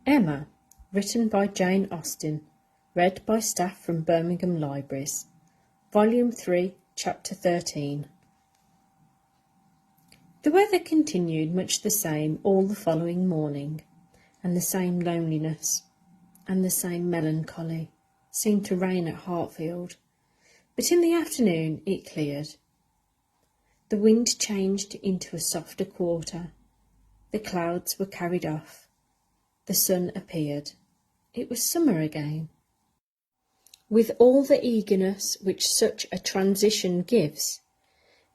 Emma, written by Jane Austen, read by staff from Birmingham Libraries, Volume 3, Chapter 13. The weather continued much the same all the following morning, and the same loneliness and the same melancholy seemed to reign at Hartfield, but in the afternoon it cleared. The wind changed into a softer quarter, the clouds were carried off, the sun appeared. It was summer again. With all the eagerness which such a transition gives,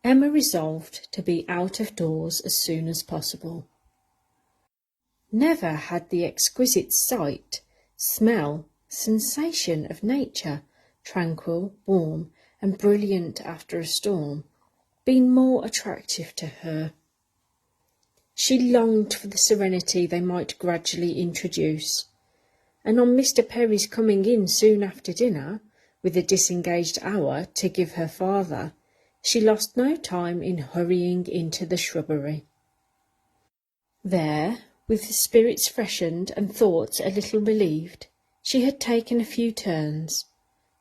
Emma resolved to be out of doors as soon as possible. Never had the exquisite sight, smell, sensation of nature, tranquil, warm, and brilliant after a storm, been more attractive to her. She longed for the serenity they might gradually introduce, and on Mr. Perry's coming in soon after dinner, with a disengaged hour to give her father, she lost no time in hurrying into the shrubbery. There, with spirits freshened and thoughts a little relieved, she had taken a few turns,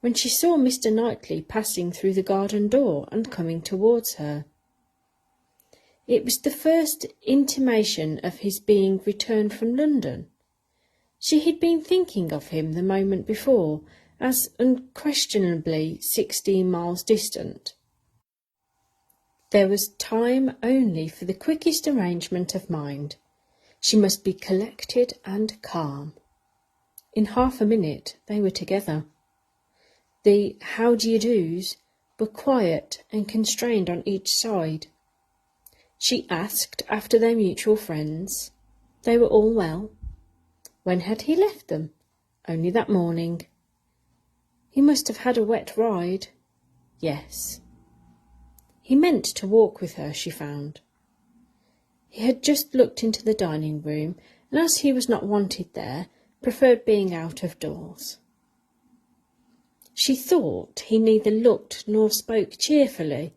when she saw Mr. Knightley passing through the garden door and coming towards her. It was the first intimation of his being returned from London. She had been thinking of him the moment before as unquestionably 16 miles distant. There was time only for the quickest arrangement of mind. She must be collected and calm. In half a minute they were together. The how-do-you-dos were quiet and constrained on each side. She asked after their mutual friends. They were all well. When had he left them? Only that morning. He must have had a wet ride. Yes. He meant to walk with her, she found. He had just looked into the dining room, and as he was not wanted there, preferred being out of doors. She thought he neither looked nor spoke cheerfully,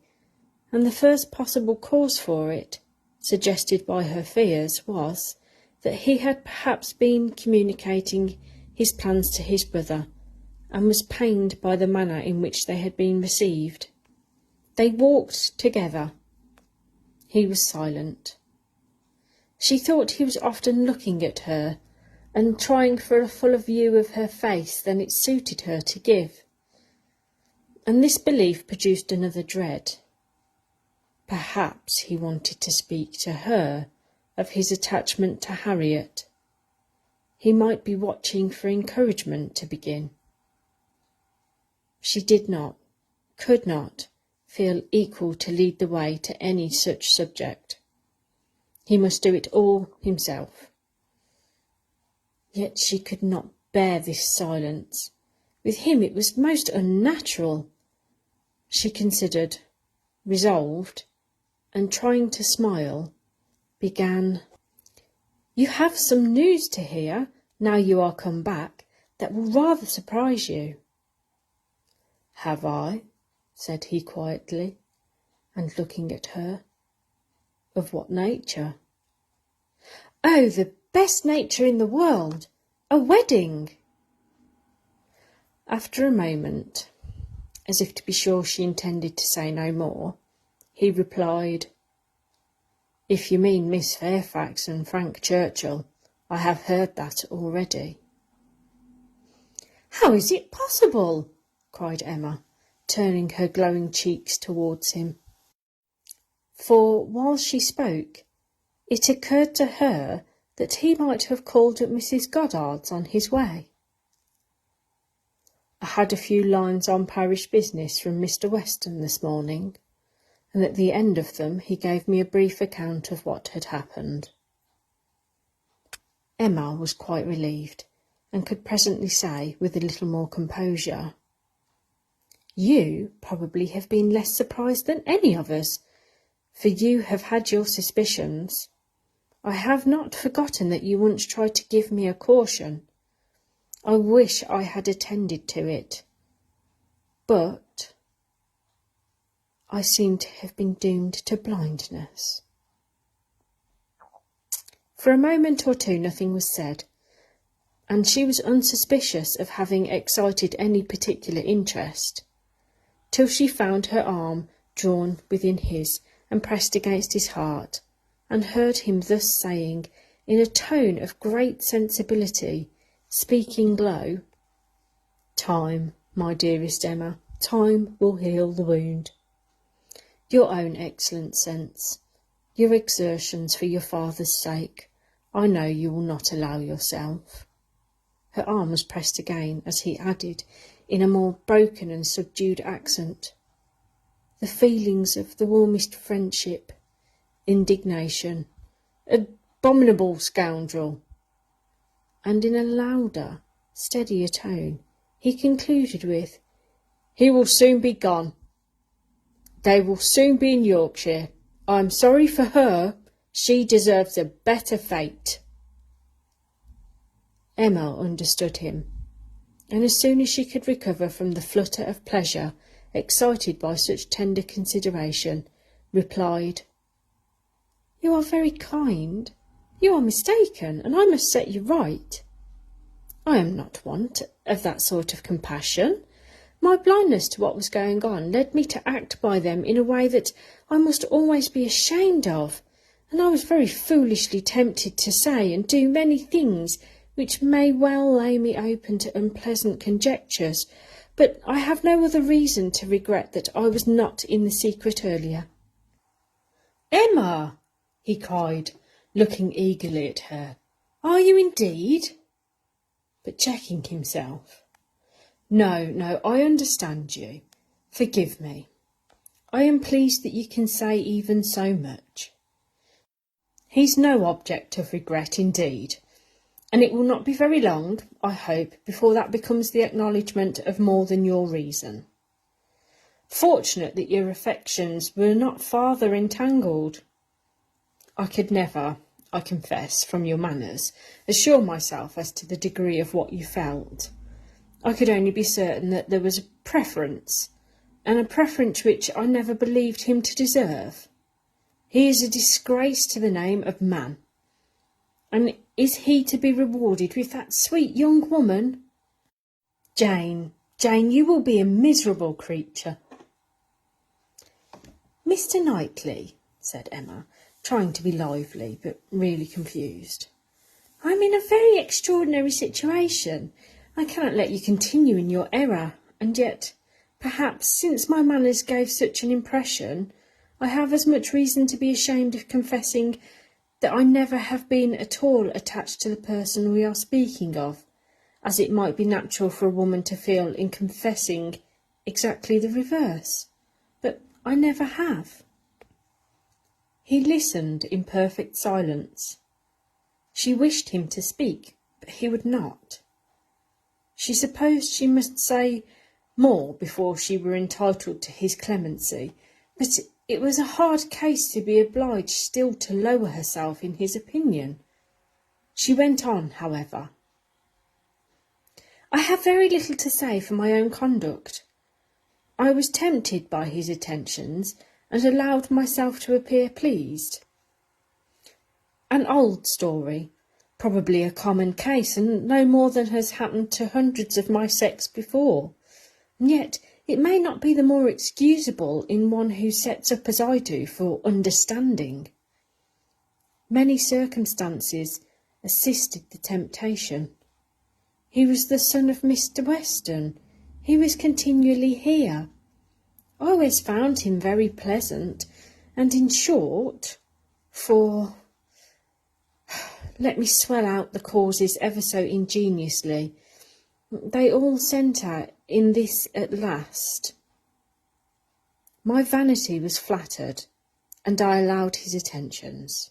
and the first possible cause for it, suggested by her fears, was that he had perhaps been communicating his plans to his brother, and was pained by the manner in which they had been received. They walked together. He was silent. She thought he was often looking at her, and trying for a fuller view of her face than it suited her to give. And this belief produced another dread. Perhaps he wanted to speak to her of his attachment to Harriet. He might be watching for encouragement to begin. She did not, could not, feel equal to lead the way to any such subject. He must do it all himself. Yet she could not bear this silence. With him it was most unnatural. She considered, resolved, and trying to smile, began, "You have some news to hear, now you are come back, that will rather surprise you." "Have I?" said he quietly, and looking at her. "Of what nature?" "Oh, the best nature in the world! A wedding!" After a moment, as if to be sure she intended to say no more, he replied, "If you mean Miss Fairfax and Frank Churchill, I have heard that already." "How is it possible?" cried Emma, turning her glowing cheeks towards him. For while she spoke, it occurred to her that he might have called at Mrs. Goddard's on his way. "I had a few lines on parish business from Mr. Weston this morning, and at the end of them he gave me a brief account of what had happened." Emma was quite relieved, and could presently say, with a little more composure, "You probably have been less surprised than any of us, for you have had your suspicions. I have not forgotten that you once tried to give me a caution. I wish I had attended to it. But I seem to have been doomed to blindness." For a moment or two nothing was said, and she was unsuspicious of having excited any particular interest, till she found her arm drawn within his and pressed against his heart, and heard him thus saying, in a tone of great sensibility, speaking low, "Time, my dearest Emma, time will heal the wound. Your own excellent sense, your exertions for your father's sake, I know you will not allow yourself." Her arm was pressed again as he added, in a more broken and subdued accent, "The feelings of the warmest friendship, indignation, abominable scoundrel." And in a louder, steadier tone, he concluded with, "He will soon be gone. They will soon be in Yorkshire. I am sorry for her. She deserves a better fate." Emma understood him, and as soon as she could recover from the flutter of pleasure excited by such tender consideration, replied, "You are very kind. You are mistaken, and I must set you right. I am not want of that sort of compassion. My blindness to what was going on led me to act by them in a way that I must always be ashamed of, and I was very foolishly tempted to say and do many things which may well lay me open to unpleasant conjectures, but I have no other reason to regret that I was not in the secret earlier." "Emma!" he cried, looking eagerly at her. "Are you indeed?" But checking himself. No, I understand you. Forgive me. I am pleased that you can say even so much. He's no object of regret indeed, and it will not be very long, I hope, before that becomes the acknowledgment of more than your reason. Fortunate that your affections were not farther entangled. I could never, I confess, from your manners, assure myself as to the degree of what you felt. I could only be certain that there was a preference, and a preference which I never believed him to deserve. He is a disgrace to the name of man. And is he to be rewarded with that sweet young woman? Jane, you will be a miserable creature." "Mr. Knightley," said Emma, trying to be lively, but really confused, "I am in a very extraordinary situation. I cannot let you continue in your error, and yet, perhaps, since my manners gave such an impression, I have as much reason to be ashamed of confessing that I never have been at all attached to the person we are speaking of, as it might be natural for a woman to feel in confessing exactly the reverse. But I never have." He listened in perfect silence. She wished him to speak, but he would not. She supposed she must say more before she were entitled to his clemency, but it was a hard case to be obliged still to lower herself in his opinion. She went on, however. "I have very little to say for my own conduct. I was tempted by his attentions, and allowed myself to appear pleased. An old story, probably a common case, and no more than has happened to hundreds of my sex before, and yet it may not be the more excusable in one who sets up as I do for understanding. Many circumstances assisted the temptation. He was the son of Mr. Weston. He was continually here. I always found him very pleasant, and in short, let me swell out the causes ever so ingeniously, they all centre in this at last. My vanity was flattered, and I allowed his attentions.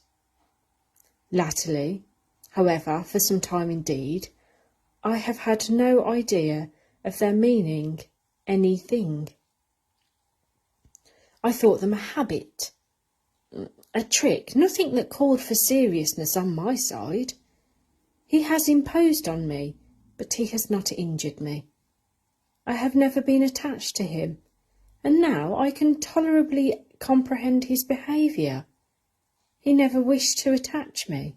Latterly, however, for some time indeed, I have had no idea of their meaning anything. I thought them a habit, a trick, nothing that called for seriousness on my side. He has imposed on me, but he has not injured me. I have never been attached to him, and now I can tolerably comprehend his behaviour. He never wished to attach me.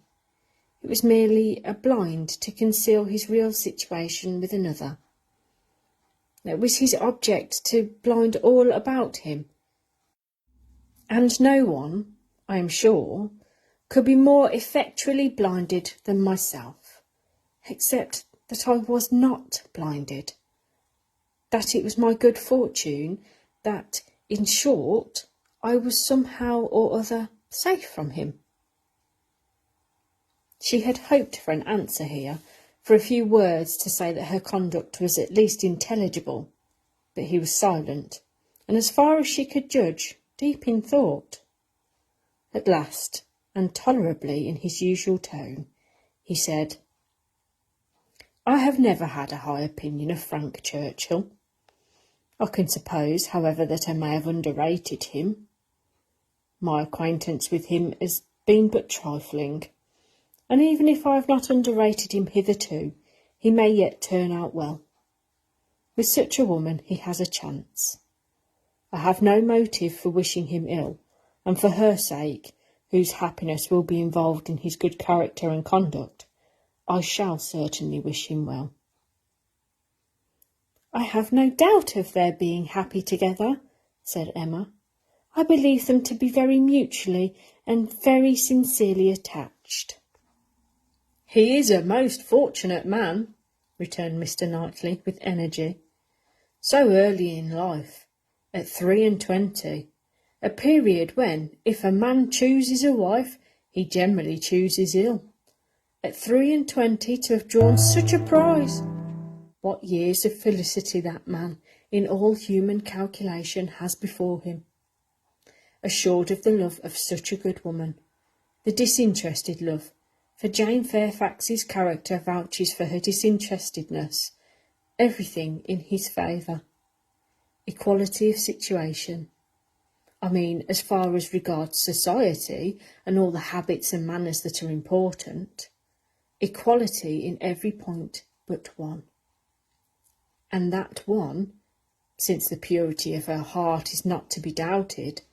It was merely a blind to conceal his real situation with another. It was his object to blind all about him, and no one, I am sure, could be more effectually blinded than myself, except that I was not blinded, that it was my good fortune, that, in short, I was somehow or other safe from him. She had hoped for an answer here, for a few words to say that her conduct was at least intelligible, but he was silent, and as far as she could judge, deep in thought. At last, and tolerably in his usual tone, he said, "I have never had a high opinion of Frank Churchill. I can suppose, however, that I may have underrated him. My acquaintance with him has been but trifling, and even if I have not underrated him hitherto, he may yet turn out well. With such a woman he has a chance. I have no motive for wishing him ill, and for her sake, whose happiness will be involved in his good character and conduct, I shall certainly wish him well." "I have no doubt of their being happy together," said Emma. "I believe them to be very mutually and very sincerely attached." "He is a most fortunate man," returned Mr. Knightley with energy. "So early in life, at 23, a period when, if a man chooses a wife, he generally chooses ill. At 23 to have drawn such a prize! What years of felicity that man, in all human calculation, has before him! Assured of the love of such a good woman, the disinterested love, for Jane Fairfax's character vouches for her disinterestedness, everything in his favour. Equality of situation, I mean as far as regards society and all the habits and manners that are important. Equality in every point but one. And that one, since the purity of her heart is not to be doubted,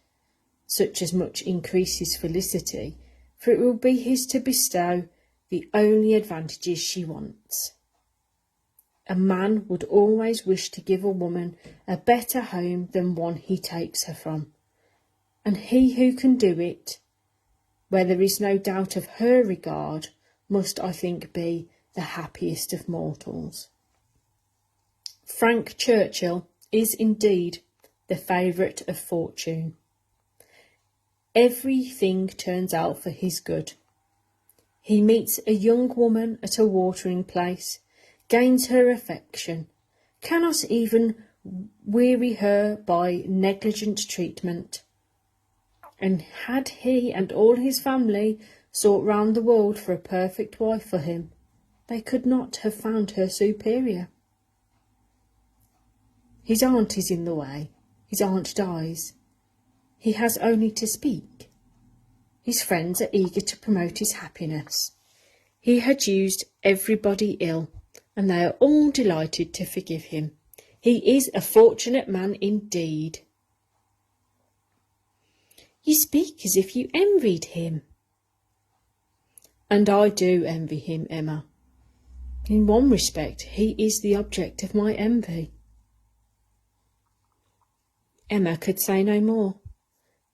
such as much increases felicity, for it will be his to bestow the only advantages she wants. A man would always wish to give a woman a better home than one he takes her from, and he who can do it, where there is no doubt of her regard, must, I think, be the happiest of mortals. Frank Churchill is indeed the favourite of fortune. Everything turns out for his good. He meets a young woman at a watering place, gains her affection, cannot even weary her by negligent treatment. And had he and all his family sought round the world for a perfect wife for him, they could not have found her superior. His aunt is in the way. His aunt dies. He has only to speak. His friends are eager to promote his happiness. He had used everybody ill, and they are all delighted to forgive him. He is a fortunate man indeed. You speak as if you envied him. And I do envy him, Emma. In one respect, he is the object of my envy. Emma could say no more.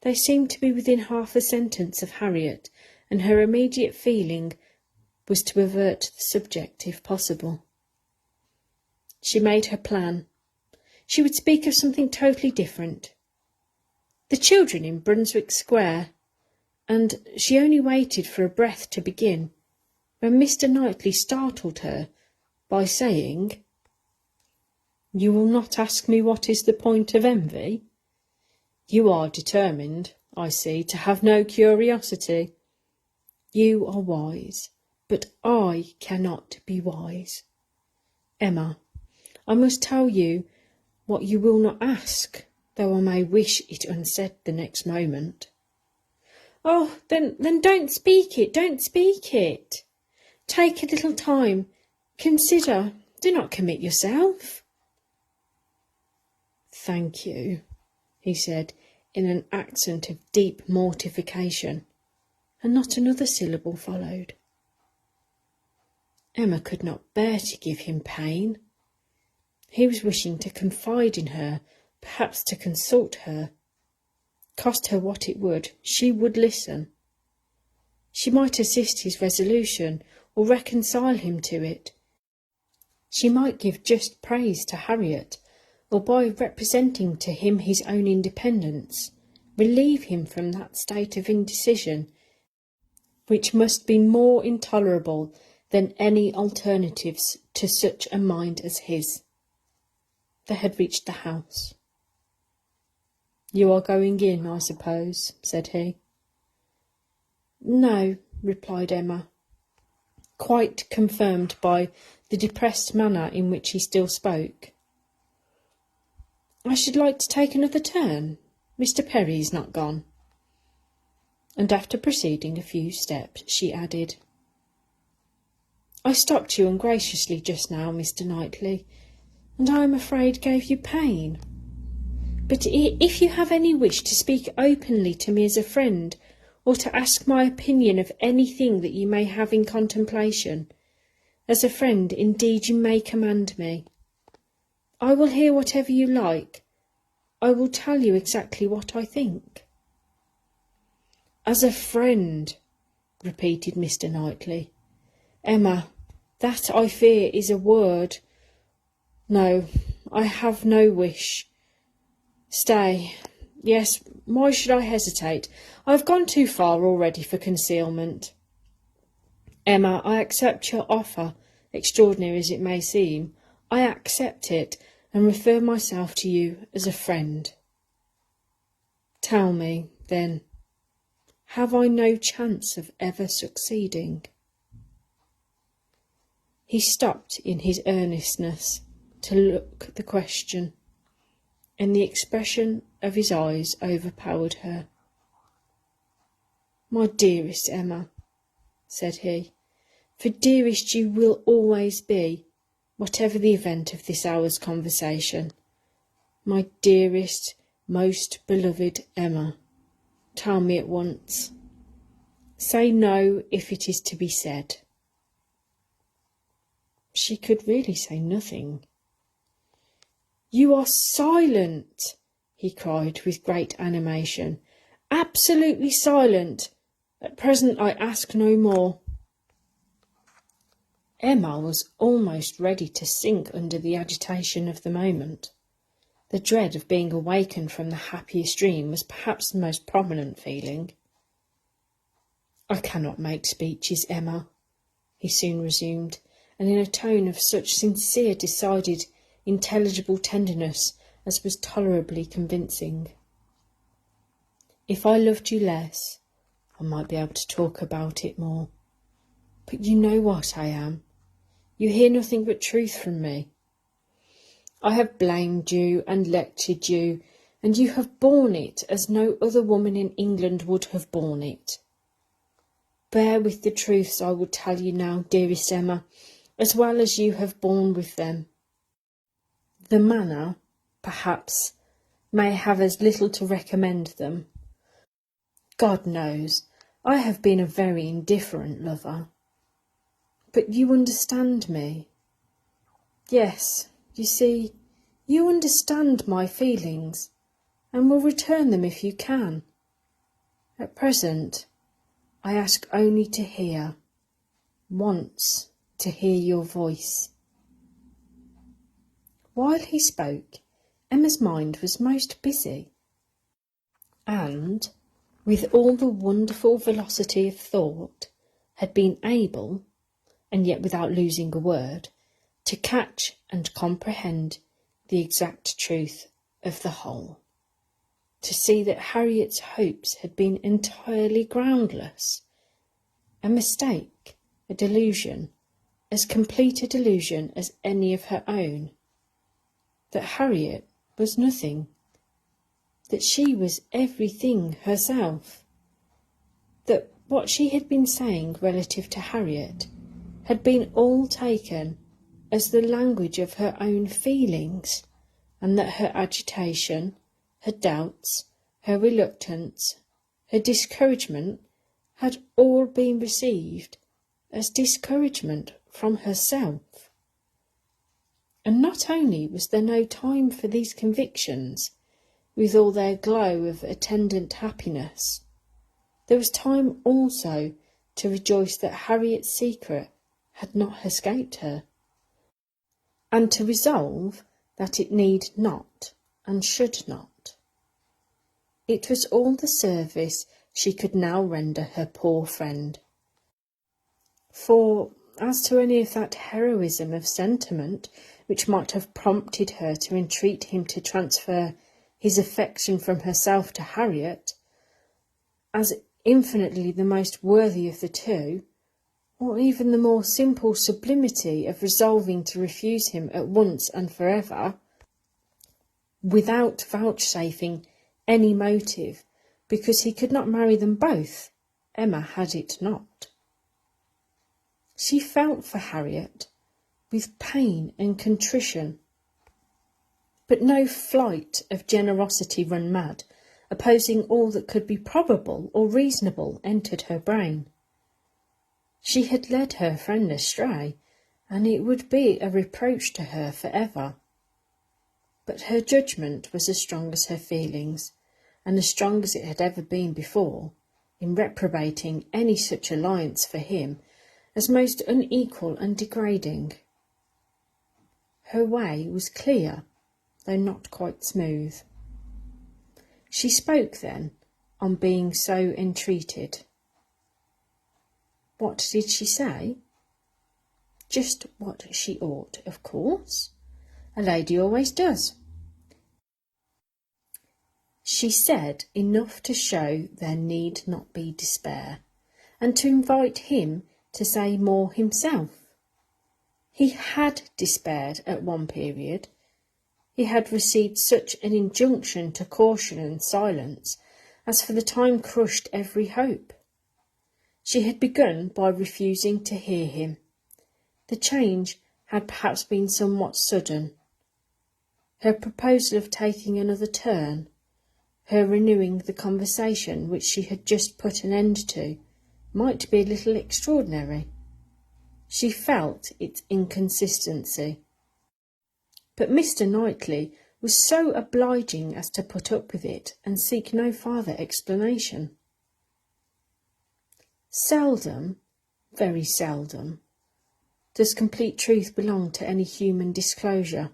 They seemed to be within half a sentence of Harriet, and her immediate feeling was to avert the subject if possible. She made her plan. She would speak of something totally different. The children in Brunswick Square, and she only waited for a breath to begin, when Mr. Knightley startled her by saying, "You will not ask me what is the point of envy? You are determined, I see, to have no curiosity. You are wise, but I cannot be wise. Emma, I must tell you what you will not ask, though I may wish it unsaid the next moment." "Oh, then don't speak it, don't speak it. Take a little time. Consider. Do not commit yourself." "Thank you," he said, in an accent of deep mortification, and not another syllable followed. Emma could not bear to give him pain. He was wishing to confide in her, perhaps to consult her. Cost her what it would, she would listen. She might assist his resolution, or reconcile him to it. She might give just praise to Harriet, or by representing to him his own independence, relieve him from that state of indecision which must be more intolerable than any alternatives to such a mind as his. They had reached the house. "You are going in, I suppose," said he. "No," replied Emma, quite confirmed by the depressed manner in which he still spoke. "I should like to take another turn. Mr. Perry is not gone." And after proceeding a few steps, she added, "I stopped you ungraciously just now, Mr. Knightley, and I am afraid gave you pain. But if you have any wish to speak openly to me as a friend, or to ask my opinion of anything that you may have in contemplation, as a friend indeed you may command me. I will hear whatever you like. I will tell you exactly what I think." "As a friend," repeated Mr. Knightley. "Emma, that I fear is a word. No, I have no wish. Stay. Yes, why should I hesitate? I have gone too far already for concealment. Emma, I accept your offer, extraordinary as it may seem. I accept it, and refer myself to you as a friend. Tell me, then, have I no chance of ever succeeding?" He stopped in his earnestness to look the question, and the expression of his eyes overpowered her. "My dearest Emma," said he, "for dearest you will always be, whatever the event of this hour's conversation. My dearest, most beloved Emma, tell me at once. Say no if it is to be said." She could really say nothing. "You are silent," he cried with great animation. "Absolutely silent. At present I ask no more." Emma was almost ready to sink under the agitation of the moment. The dread of being awakened from the happiest dream was perhaps the most prominent feeling. "I cannot make speeches, Emma," he soon resumed, and in a tone of such sincere, decided, intelligible tenderness as was tolerably convincing. "If I loved you less, I might be able to talk about it more. But you know what I am. You hear nothing but truth from me. I have blamed you and lectured you, and you have borne it as no other woman in England would have borne it. Bear with the truths I will tell you now, dearest Emma, as well as you have borne with them. The manner, perhaps, may have as little to recommend them. God knows, I have been a very indifferent lover. But you understand me. Yes, you see, you understand my feelings, and will return them if you can. At present, I ask only to hear, once to hear your voice." While he spoke, Emma's mind was most busy, and, with all the wonderful velocity of thought, had been able, and yet without losing a word, to catch and comprehend the exact truth of the whole, to see that Harriet's hopes had been entirely groundless, a mistake, a delusion, as complete a delusion as any of her own, that Harriet was nothing, that she was everything herself, that what she had been saying relative to Harriet had been all taken as the language of her own feelings, and that her agitation, her doubts, her reluctance, her discouragement had all been received as discouragement from herself. And not only was there no time for these convictions, with all their glow of attendant happiness, there was time also to rejoice that Harriet's secret had not escaped her, and to resolve that it need not and should not. It was all the service she could now render her poor friend. For as to any of that heroism of sentiment which might have prompted her to entreat him to transfer his affection from herself to Harriet, as infinitely the most worthy of the two, or even the more simple sublimity of resolving to refuse him at once and for ever, without vouchsafing any motive, because he could not marry them both, Emma had it not. She felt for Harriet with pain and contrition, but no flight of generosity run mad, opposing all that could be probable or reasonable, entered her brain. She had led her friend astray, and it would be a reproach to her for ever. But her judgment was as strong as her feelings, and as strong as it had ever been before, in reprobating any such alliance for him as most unequal and degrading. Her way was clear, though not quite smooth. She spoke then, on being so entreated. What did she say? Just what she ought, of course. A lady always does. She said enough to show there need not be despair, and to invite him to say more himself. He had despaired at one period. He had received such an injunction to caution and silence as for the time crushed every hope. She had begun by refusing to hear him. The change had perhaps been somewhat sudden. Her proposal of taking another turn, her renewing the conversation which she had just put an end to, might be a little extraordinary. She felt its inconsistency. But Mr. Knightley was so obliging as to put up with it and seek no farther explanation. Seldom, very seldom, does complete truth belong to any human disclosure.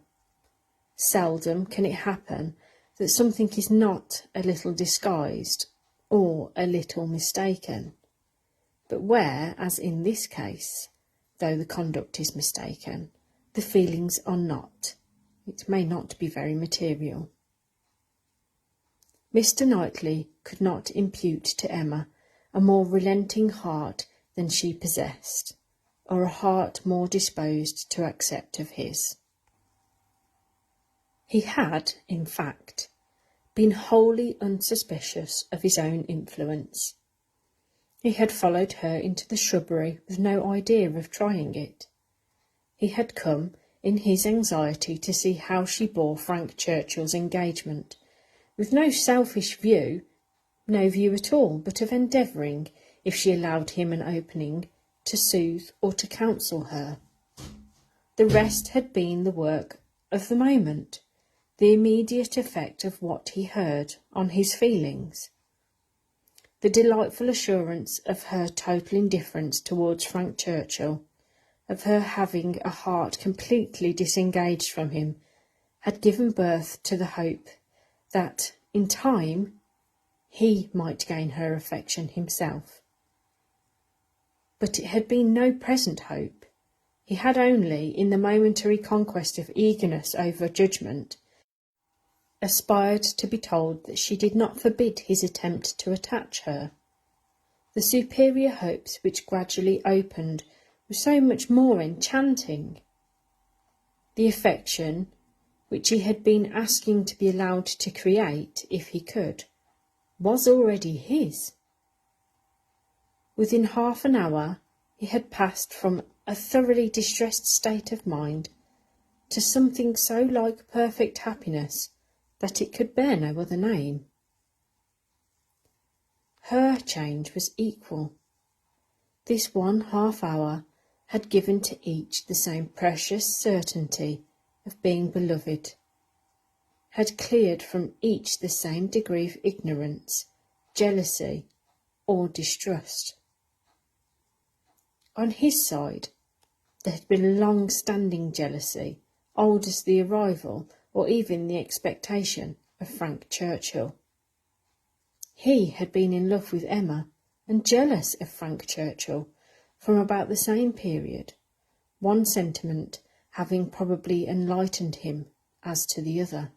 Seldom can it happen that something is not a little disguised or a little mistaken. But where, as in this case, though the conduct is mistaken, the feelings are not, it may not be very material. Mr. Knightley could not impute to Emma a more relenting heart than she possessed, or a heart more disposed to accept of his. He had, in fact, been wholly unsuspicious of his own influence. He had followed her into the shrubbery with no idea of trying it. He had come in his anxiety to see how she bore Frank Churchill's engagement, with no selfish view, no view at all, but of endeavouring, if she allowed him an opening, to soothe or to counsel her. The rest had been the work of the moment, the immediate effect of what he heard on his feelings. The delightful assurance of her total indifference towards Frank Churchill, of her having a heart completely disengaged from him, had given birth to the hope that, in time, he might gain her affection himself. But it had been no present hope. He had only, in the momentary conquest of eagerness over judgment, aspired to be told that she did not forbid his attempt to attach her. The superior hopes which gradually opened were so much more enchanting. The affection, which he had been asking to be allowed to create, if he could, was already his. Within half an hour he had passed from a thoroughly distressed state of mind to something so like perfect happiness that it could bear no other name. Her change was equal. This one half hour had given to each the same precious certainty of being beloved, had cleared from each the same degree of ignorance, jealousy, or distrust. On his side, there had been long-standing jealousy, old as the arrival or even the expectation of Frank Churchill. He had been in love with Emma and jealous of Frank Churchill from about the same period, one sentiment having probably enlightened him as to the other.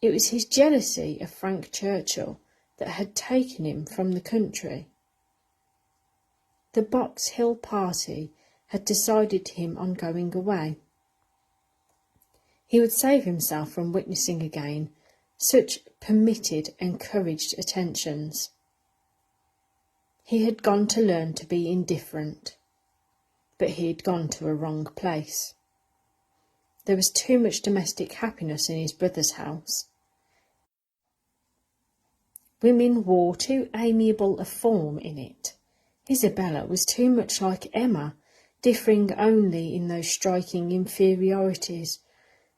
It was his jealousy of Frank Churchill that had taken him from the country. The Box Hill party had decided him on going away. He would save himself from witnessing again such permitted, encouraged attentions. He had gone to learn to be indifferent, but he had gone to a wrong place. There was too much domestic happiness in his brother's house. Women wore too amiable a form in it. Isabella was too much like Emma, differing only in those striking inferiorities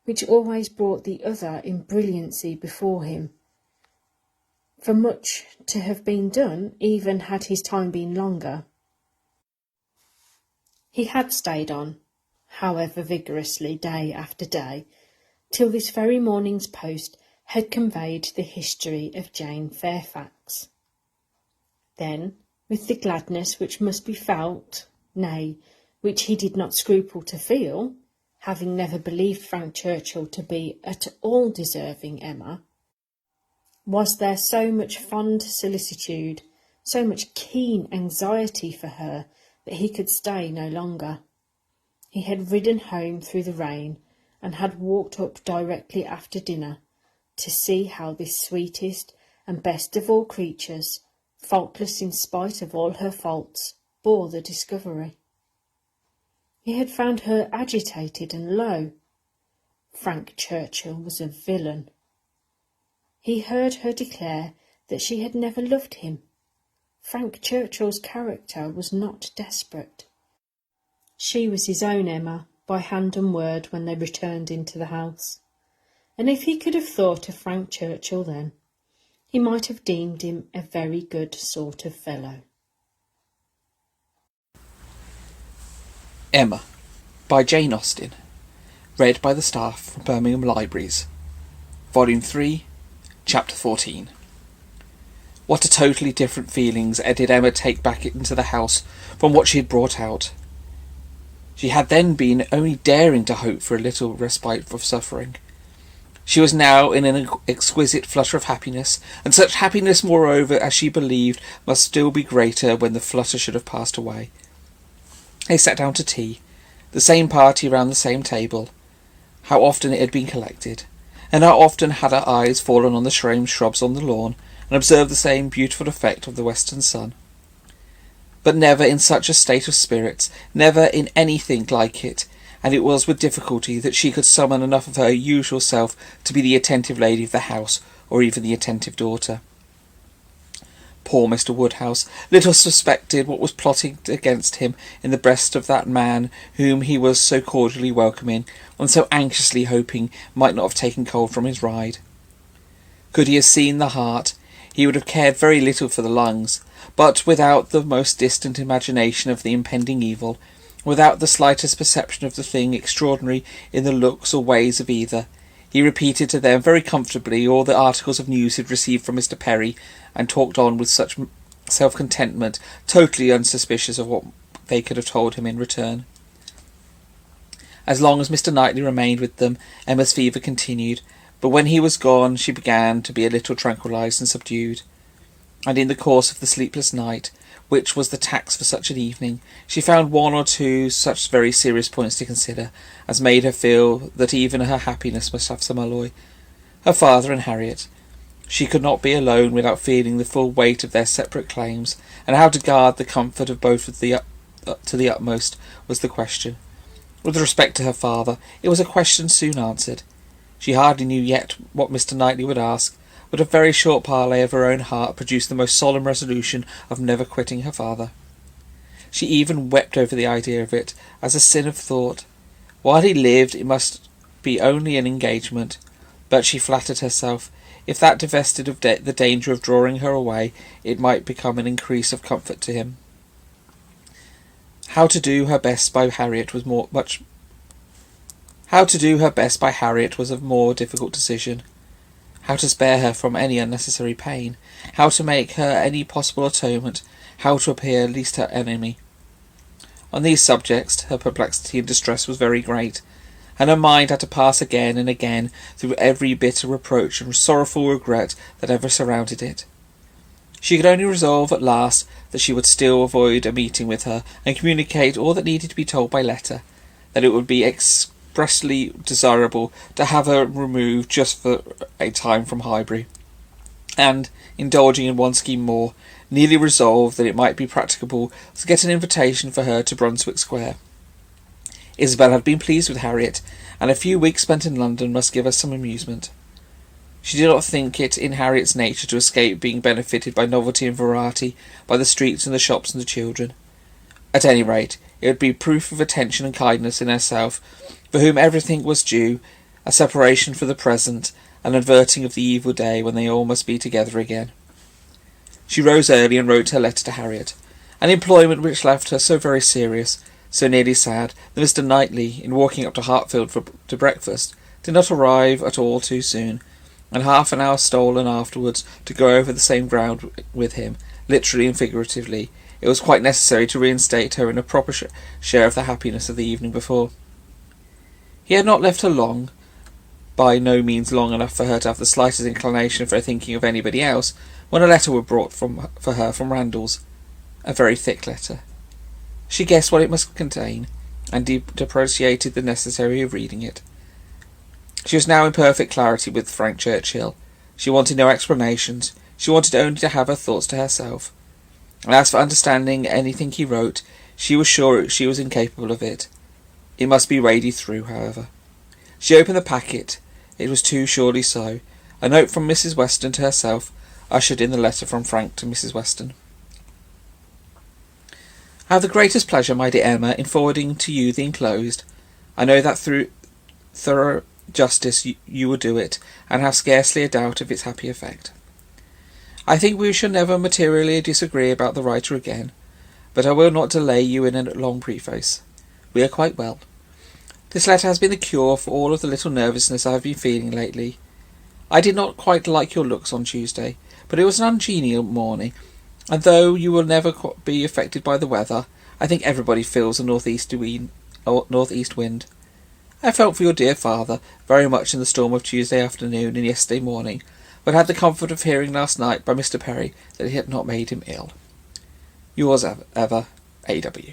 which always brought the other in brilliancy before him. For much to have been done, even had his time been longer. He had stayed on, however vigorously, day after day, till this very morning's post had conveyed the history of Jane Fairfax. Then, with the gladness which must be felt, nay, which he did not scruple to feel, having never believed Frank Churchill to be at all deserving Emma, was there so much fond solicitude, so much keen anxiety for her, that he could stay no longer. He had ridden home through the rain, and had walked up directly after dinner, to see how this sweetest and best of all creatures, faultless in spite of all her faults, bore the discovery. He had found her agitated and low. Frank Churchill was a villain. He heard her declare that she had never loved him. Frank Churchill's character was not desperate. She was his own Emma, by hand and word, when they returned into the house. And if he could have thought of Frank Churchill then, he might have deemed him a very good sort of fellow. Emma, by Jane Austen, read by the staff from Birmingham Libraries, Volume 3, Chapter 14. What a totally different feelings did Emma take back into the house from what she had brought out. She had then been only daring to hope for a little respite of suffering. She was now in an exquisite flutter of happiness, and such happiness, moreover, as she believed must still be greater when the flutter should have passed away. They sat down to tea, the same party round the same table. How often it had been collected, and how often had her eyes fallen on the same shrubs on the lawn, and observed the same beautiful effect of the western sun. But never in such a state of spirits, never in anything like it, and it was with difficulty that she could summon enough of her usual self to be the attentive lady of the house, or even the attentive daughter. Poor Mr. Woodhouse little suspected what was plotting against him in the breast of that man whom he was so cordially welcoming, and so anxiously hoping might not have taken cold from his ride. Could he have seen the heart, he would have cared very little for the lungs, but without the most distant imagination of the impending evil, without the slightest perception of the thing extraordinary in the looks or ways of either, he repeated to them very comfortably all the articles of news he had received from Mr. Perry, and talked on with such self-contentment, totally unsuspicious of what they could have told him in return. As long as Mr. Knightley remained with them, Emma's fever continued, but when he was gone she began to be a little tranquillised and subdued, and in the course of the sleepless night, which was the tax for such an evening, she found one or two such very serious points to consider, as made her feel that even her happiness must have some alloy. Her father and Harriet. She could not be alone without feeling the full weight of their separate claims, and how to guard the comfort of both to the utmost was the question. With respect to her father, it was a question soon answered. She hardly knew yet what Mr. Knightley would ask, but a very short parley of her own heart produced the most solemn resolution of never quitting her father. She even wept over the idea of it, as a sin of thought. While he lived, it must be only an engagement. But she flattered herself, if that divested of the danger of drawing her away, it might become an increase of comfort to him. How to do her best by Harriet was a more difficult decision. How to spare her from any unnecessary pain, how to make her any possible atonement, how to appear least her enemy. On these subjects her perplexity and distress was very great, and her mind had to pass again and again through every bitter reproach and sorrowful regret that ever surrounded it. She could only resolve at last that she would still avoid a meeting with her, and communicate all that needed to be told by letter, that it would be expressly desirable to have her removed just for a time from Highbury, and, indulging in one scheme more, nearly resolved that it might be practicable to get an invitation for her to Brunswick Square. Isabel had been pleased with Harriet, and a few weeks spent in London must give her some amusement. She did not think it in Harriet's nature to escape being benefited by novelty and variety, by the streets and the shops and the children. At any rate, it would be proof of attention and kindness in herself, for whom everything was due, a separation for the present, an averting of the evil day when they all must be together again. She rose early and wrote her letter to Harriet, an employment which left her so very serious, so nearly sad, that Mr. Knightley, in walking up to Hartfield to breakfast, did not arrive at all too soon, and half an hour stolen afterwards to go over the same ground with him, literally and figuratively. It was quite necessary to reinstate her in a proper share of the happiness of the evening before. He had not left her long, by no means long enough for her to have the slightest inclination for thinking of anybody else, when a letter was brought for her from Randalls, a very thick letter. She guessed what it must contain, and depreciated the necessity of reading it. She was now in perfect clarity with Frank Churchill. She wanted no explanations. She wanted only to have her thoughts to herself. And as for understanding anything he wrote, she was sure she was incapable of it. It must be waded through, however. She opened the packet. It was too surely so. A note from Mrs. Weston to herself ushered in the letter from Frank to Mrs. Weston. I have the greatest pleasure, my dear Emma, in forwarding to you the enclosed. I know that through thorough justice you will do it, and have scarcely a doubt of its happy effect. I think we shall never materially disagree about the writer again, but I will not delay you in a long preface. We are quite well. This letter has been the cure for all of the little nervousness I have been feeling lately. I did not quite like your looks on Tuesday, but it was an ungenial morning, and though you will never be affected by the weather, I think everybody feels a north-east wind. I felt for your dear father very much in the storm of Tuesday afternoon and yesterday morning, but had the comfort of hearing last night by Mr. Perry that it had not made him ill. Yours ever, A.W.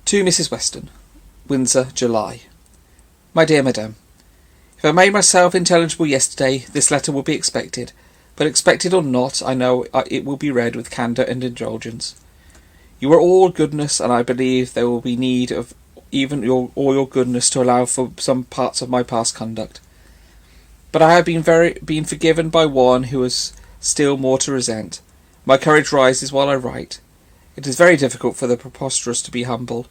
To Mrs. Weston, Windsor, July. My dear Madam, if I made myself intelligible yesterday, this letter will be expected, but expected or not, I know it will be read with candour and indulgence. You are all goodness, and I believe there will be need of even all your goodness to allow for some parts of my past conduct. But I have been forgiven by one who has still more to resent. My courage rises while I write. It is very difficult for the preposterous to be humble.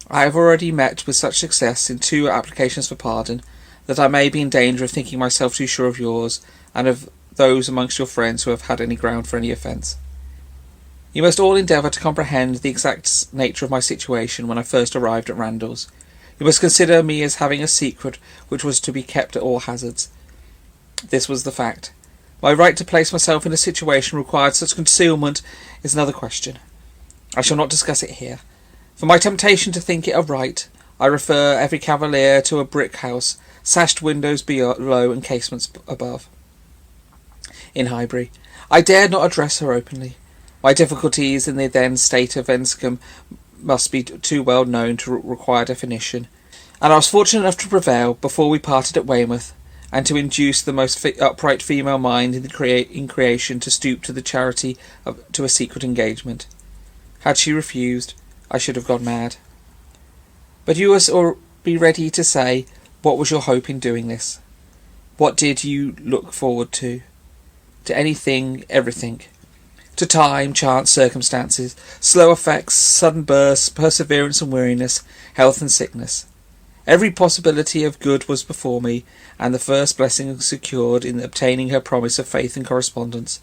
I have already met with such success in 2 applications for pardon, that I may be in danger of thinking myself too sure of yours, and of those amongst your friends who have had any ground for any offence. You must all endeavour to comprehend the exact nature of my situation when I first arrived at Randalls. You must consider me as having a secret which was to be kept at all hazards. This was the fact. My right to place myself in a situation required such concealment is another question. I shall not discuss it here. For my temptation to think it a right, I refer every cavalier to a brick house, sashed windows below and casements above, in Highbury. I dared not address her openly. My difficulties in the then state of Enscombe must be too well known to require definition, and I was fortunate enough to prevail, before we parted at Weymouth, and to induce the most upright female mind in creation to stoop to the charity to a secret engagement. Had she refused, I should have gone mad. But you must be ready to say, what was your hope in doing this? What did you look forward to? To anything, everything. to time, chance, circumstances, slow effects, sudden bursts, perseverance and weariness, health and sickness. Every possibility of good was before me, and the first blessing secured in obtaining her promise of faith and correspondence.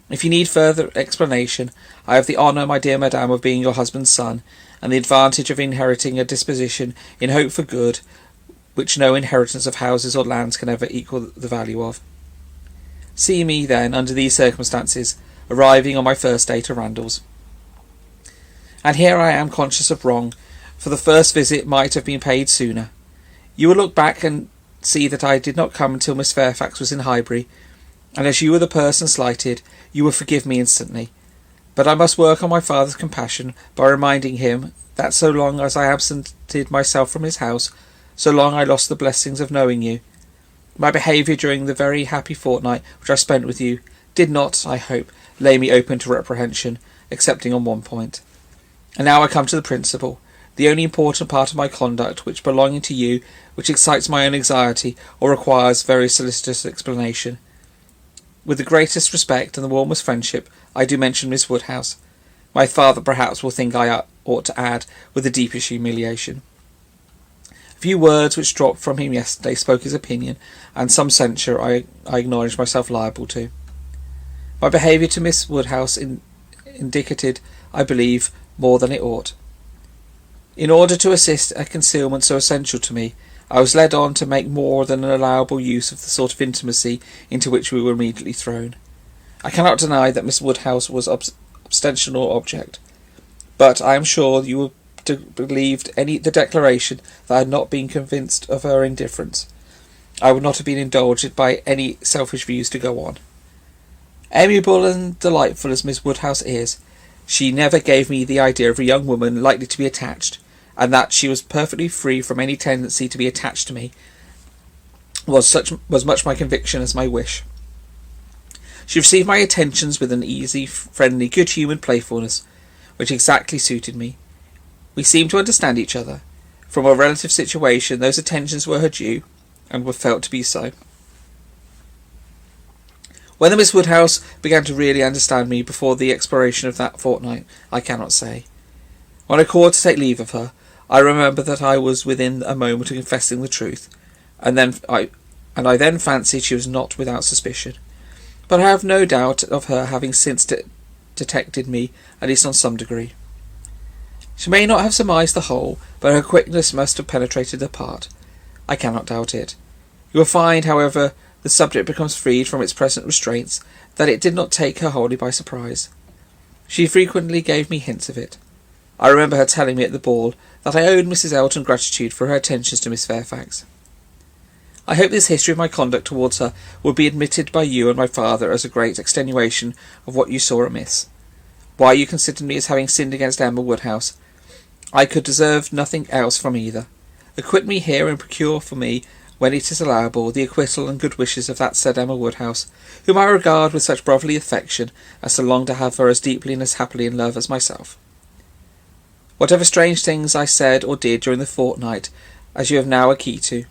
If you need further explanation, I have the honour, my dear madame, of being your husband's son, and the advantage of inheriting a disposition in hope for good, which no inheritance of houses or lands can ever equal the value of. See me, then, under these circumstances, arriving on my first day to Randalls. And here I am conscious of wrong, for the first visit might have been paid sooner. You will look back and see that I did not come until Miss Fairfax was in Highbury, and as you were the person slighted, you will forgive me instantly. But I must work on my father's compassion by reminding him that so long as I absented myself from his house, so long I lost the blessings of knowing you. My behaviour during the very happy fortnight which I spent with you did not, I hope, lay me open to reprehension, excepting on one point. And now I come to the principal, the only important part of my conduct which belonging to you, which excites my own anxiety or requires very solicitous explanation. With the greatest respect and the warmest friendship, I do mention Miss Woodhouse. My father perhaps will think I ought to add, with the deepest humiliation. A few words which dropped from him yesterday spoke his opinion, and some censure I acknowledge myself liable to. My behaviour to Miss Woodhouse indicated, I believe, more than it ought. In order to assist a concealment so essential to me, I was led on to make more than an allowable use of the sort of intimacy into which we were immediately thrown. I cannot deny that Miss Woodhouse was ostensible object, but I am sure you would believed the declaration that I had not been convinced of her indifference. I would not have been indulged by any selfish views to go on. Amiable and delightful as Miss Woodhouse is, she never gave me the idea of a young woman likely to be attached, and that she was perfectly free from any tendency to be attached to me was much my conviction as my wish. She received my attentions with an easy, friendly, good-humoured playfulness, which exactly suited me. We seemed to understand each other. From our relative situation, those attentions were her due, and were felt to be so. Whether Miss Woodhouse began to really understand me before the expiration of that fortnight, I cannot say. When I called to take leave of her, I remember that I was within a moment of confessing the truth, and I then fancied she was not without suspicion. But I have no doubt of her having since detected me, at least on some degree. She may not have surmised the whole, but her quickness must have penetrated the part. I cannot doubt it. You will find, however, the subject becomes freed from its present restraints, that it did not take her wholly by surprise. She frequently gave me hints of it. I remember her telling me at the ball that I owed Mrs. Elton gratitude for her attentions to Miss Fairfax. I hope this history of my conduct towards her will be admitted by you and my father as a great extenuation of what you saw amiss. Why you considered me as having sinned against Emma Woodhouse, I could deserve nothing else from either. Acquit me here and procure for me, when it is allowable, the acquittal and good wishes of that said Emma Woodhouse, whom I regard with such brotherly affection as to long to have her as deeply and as happily in love as myself. Whatever strange things I said or did during the fortnight, as you have now a key to,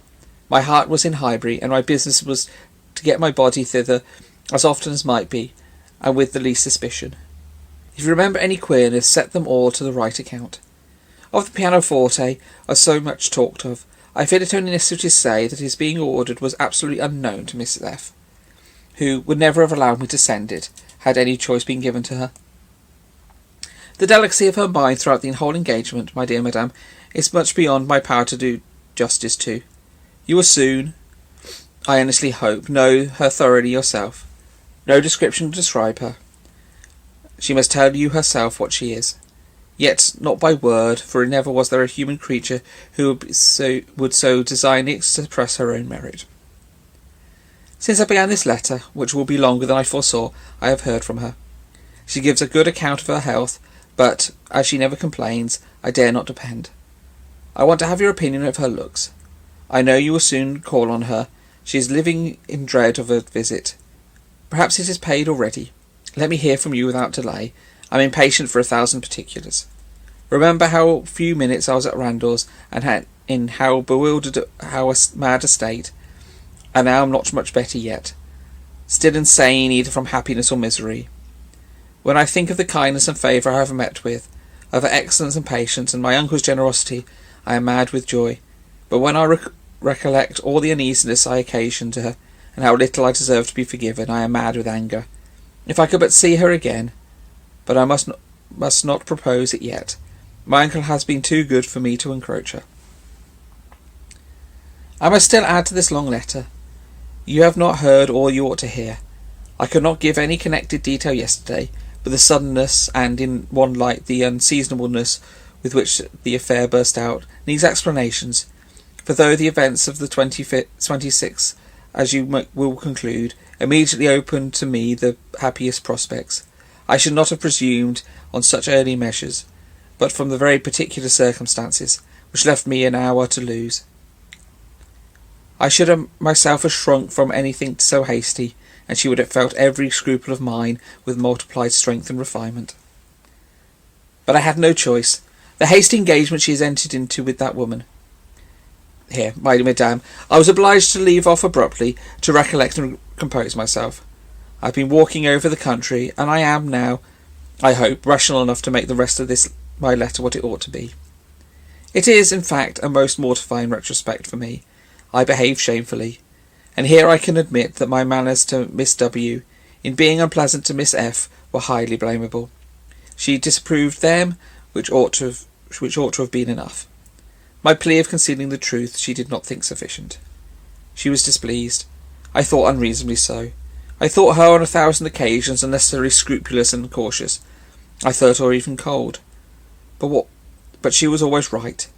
my heart was in Highbury, and my business was to get my body thither as often as might be, and with the least suspicion. If you remember any queerness, set them all to the right account. Of the pianoforte, as so much talked of, I feel it only necessary to say that his being ordered was absolutely unknown to Mrs. F., who would never have allowed me to send it, had any choice been given to her. The delicacy of her mind throughout the whole engagement, my dear madame, is much beyond my power to do justice to. You will soon, I earnestly hope, know her thoroughly yourself. No description will describe her. She must tell you herself what she is. Yet not by word, for never was there a human creature who would so designedly express her own merit. Since I began this letter, which will be longer than I foresaw, I have heard from her. She gives a good account of her health, but, as she never complains, I dare not depend. I want to have your opinion of her looks. I know you will soon call on her. She is living in dread of a visit. Perhaps it is paid already. Let me hear from you without delay. I am impatient for 1,000 particulars. Remember how few minutes I was at Randalls, and in how bewildered, how mad a state, and now I am not much better yet. Still insane either from happiness or misery. When I think of the kindness and favour I have met with, of her excellence and patience, and my uncle's generosity, I am mad with joy. But when I recollect all the uneasiness I occasioned to her, and how little I deserve to be forgiven, I am mad with anger. If I could but see her again! But I must not propose it yet. My uncle has been too good for me to encroach her. I must still add to this long letter. You have not heard all you ought to hear. I could not give any connected detail yesterday, but the suddenness and, in one light, the unseasonableness with which the affair burst out needs explanations. For though the events of the 26th, as you will conclude, immediately opened to me the happiest prospects, I should not have presumed on such early measures, but from the very particular circumstances, which left me an hour to lose. I should have myself have shrunk from anything so hasty, and she would have felt every scruple of mine with multiplied strength and refinement. But I had no choice. The hasty engagement she has entered into with that woman. Here, my madame, I was obliged to leave off abruptly to recollect and compose myself. I have been walking over the country, and I am now, I hope, rational enough to make the rest of this my letter what it ought to be. It is, in fact, a most mortifying retrospect for me. I behaved shamefully, and here I can admit that my manners to Miss W, in being unpleasant to Miss F, were highly blamable. She disapproved them, which ought to have been enough. My plea of concealing the truth she did not think sufficient. She was displeased. I thought unreasonably so. I thought her on 1,000 occasions unnecessarily scrupulous and cautious. I thought her even cold. But she was always right.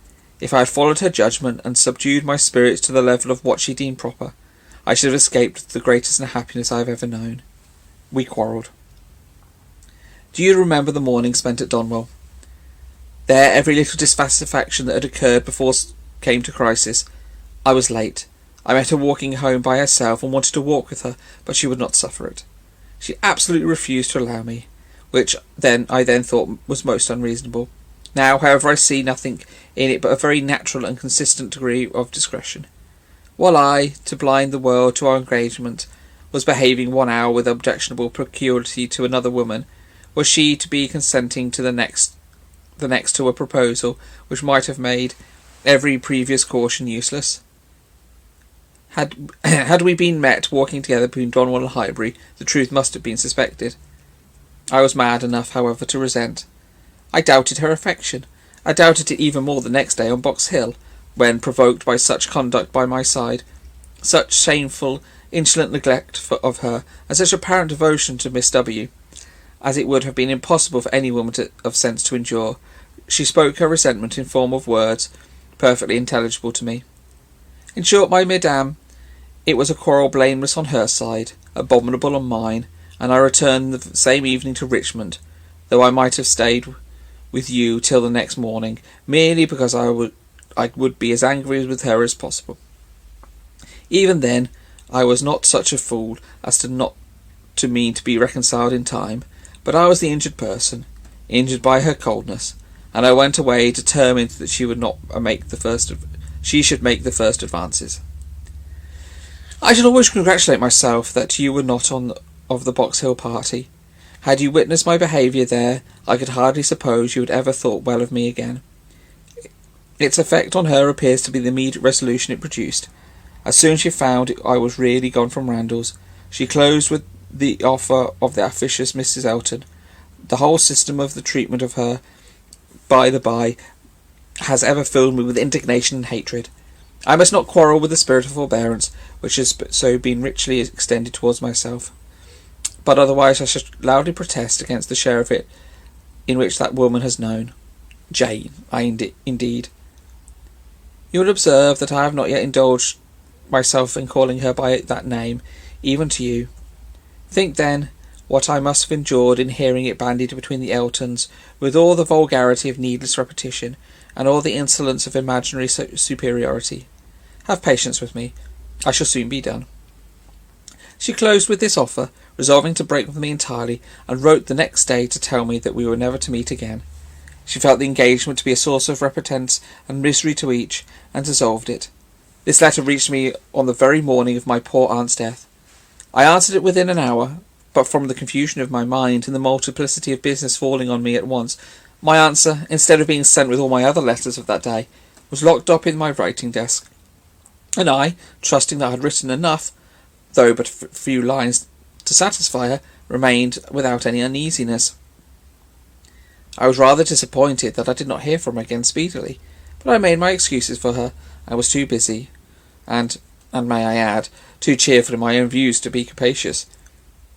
If I had followed her judgment and subdued my spirits to the level of what she deemed proper, I should have escaped the greatest unhappiness I have ever known. We quarrelled. Do you remember the morning spent at Donwell? There every little dissatisfaction that had occurred before came to crisis. I was late. I met her walking home by herself and wanted to walk with her, but she would not suffer it. She absolutely refused to allow me, which I then thought was most unreasonable. Now, however, I see nothing in it but a very natural and consistent degree of discretion. While I, to blind the world to our engagement, was behaving 1 hour with objectionable proclivity to another woman, was she to be consenting to the next to a proposal which might have made every previous caution useless? Had we been met walking together between Donwell and Highbury, the truth must have been suspected. I was mad enough, however, to resent. I doubted her affection. I doubted it even more the next day on Box Hill, when, provoked by such conduct by my side, such shameful, insolent neglect of her, and such apparent devotion to Miss W, as it would have been impossible for any woman of sense to endure, she spoke her resentment in form of words perfectly intelligible to me. In short, my madame, it was a quarrel blameless on her side, abominable on mine, and I returned the same evening to Richmond, though I might have stayed with you till the next morning, merely because I would be as angry with her as possible. Even then, I was not such a fool as to mean to be reconciled in time, but I was the injured person, injured by her coldness, and I went away determined that she should make the first advances. I should always congratulate myself that you were not of the Box Hill party. Had you witnessed my behaviour there, I could hardly suppose you had ever thought well of me again. Its effect on her appears to be the immediate resolution it produced. As soon as she found I was really gone from Randalls, she closed with the offer of the officious Mrs. Elton. The whole system of the treatment of her, by the by, has ever filled me with indignation and hatred. I must not quarrel with the spirit of forbearance which has so been richly extended towards myself, but otherwise I should loudly protest against the share of it in which that woman has known. Jane, indeed. You will observe that I have not yet indulged myself in calling her by that name, even to you. Think, then, what I must have endured in hearing it bandied between the Eltons, with all the vulgarity of needless repetition, and all the insolence of imaginary superiority. Have patience with me. I shall soon be done. She closed with this offer, resolving to break with me entirely, and wrote the next day to tell me that we were never to meet again. She felt the engagement to be a source of repentance and misery to each, and dissolved it. This letter reached me on the very morning of my poor aunt's death. I answered it within an hour, but from the confusion of my mind and the multiplicity of business falling on me at once, my answer, instead of being sent with all my other letters of that day, was locked up in my writing desk. And I, trusting that I had written enough, though but few lines to satisfy her, remained without any uneasiness. I was rather disappointed that I did not hear from her again speedily, but I made my excuses for her. I was too busy, and may I add, too cheerful in my own views to be capacious.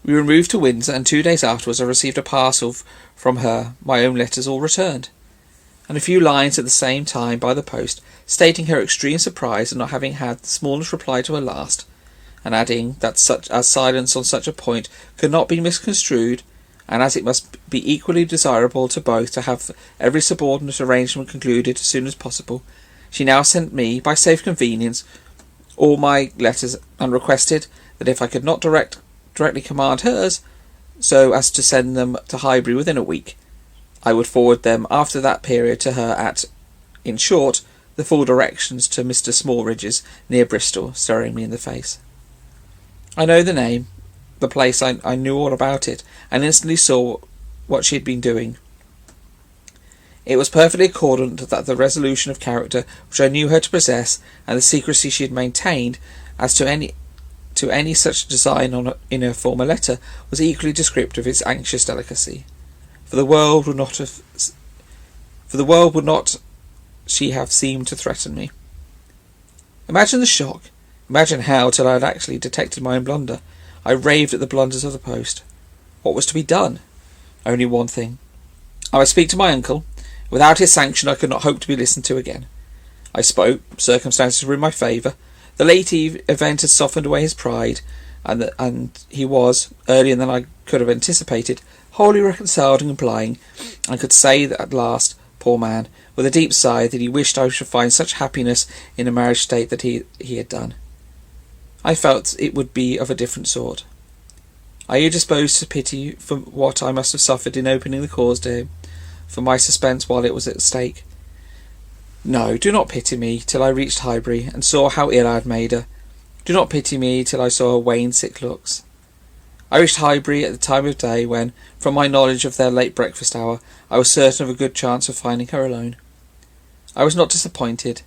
We removed to Windsor, and 2 days afterwards I received a parcel from her, my own letters all returned, and a few lines at the same time by the post, stating her extreme surprise at not having had the smallest reply to her last, and adding that such as silence on such a point could not be misconstrued, and as it must be equally desirable to both to have every subordinate arrangement concluded as soon as possible, she now sent me, by safe convenience, all my letters, and requested that if I could not directly command hers, so as to send them to Highbury within a week, I would forward them after that period to her at, in short, the full directions to Mr. Smallridge's, near Bristol, staring me in the face. I know the name, the place, I knew all about it, and instantly saw what she had been doing. It was perfectly accordant that the resolution of character which I knew her to possess, and the secrecy she had maintained as to any such design in her former letter, was equally descriptive of its anxious delicacy. For the world would not she have seemed to threaten me. Imagine the shock. Imagine how, till I had actually detected my own blunder, I raved at the blunders of the post. What was to be done? Only one thing. I must speak to my uncle. Without his sanction I could not hope to be listened to again. I spoke. Circumstances were in my favour. The late event had softened away his pride, and he was, earlier than I could have anticipated, wholly reconciled and complying, and could say that at last, poor man, with a deep sigh, that he wished I should find such happiness in a marriage state that he had done. I felt it would be of a different sort. Are you disposed to pity for what I must have suffered in opening the cause to him, for my suspense while it was at stake? No, do not pity me till I reached Highbury and saw how ill I had made her. Do not pity me till I saw her wan, sick looks. I reached Highbury at the time of day when, from my knowledge of their late breakfast hour, I was certain of a good chance of finding her alone. I was not disappointed,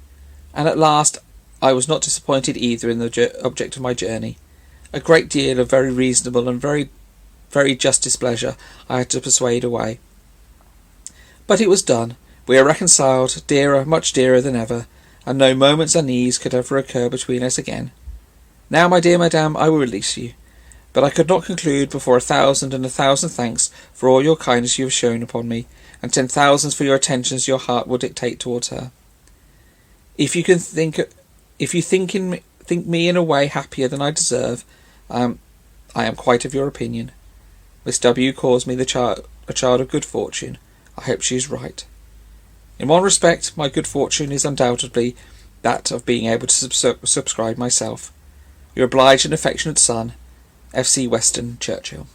and at last I was not disappointed either in the object of my journey. A great deal of very reasonable and very just displeasure I had to persuade away. But it was done. We are reconciled, dearer, much dearer than ever, and no moment's unease could ever occur between us again. Now, my dear madame, I will release you, but I could not conclude before 1,000 and 1,000 thanks for all your kindness you have shown upon me, and 10,000 for your attentions your heart will dictate towards her. If you think me in a way happier than I deserve, I am quite of your opinion. Miss W. calls me a child of good fortune. I hope she is right. In one respect, my good fortune is undoubtedly that of being able to subscribe myself. Your obliged and affectionate son, F. C. Weston, Churchill.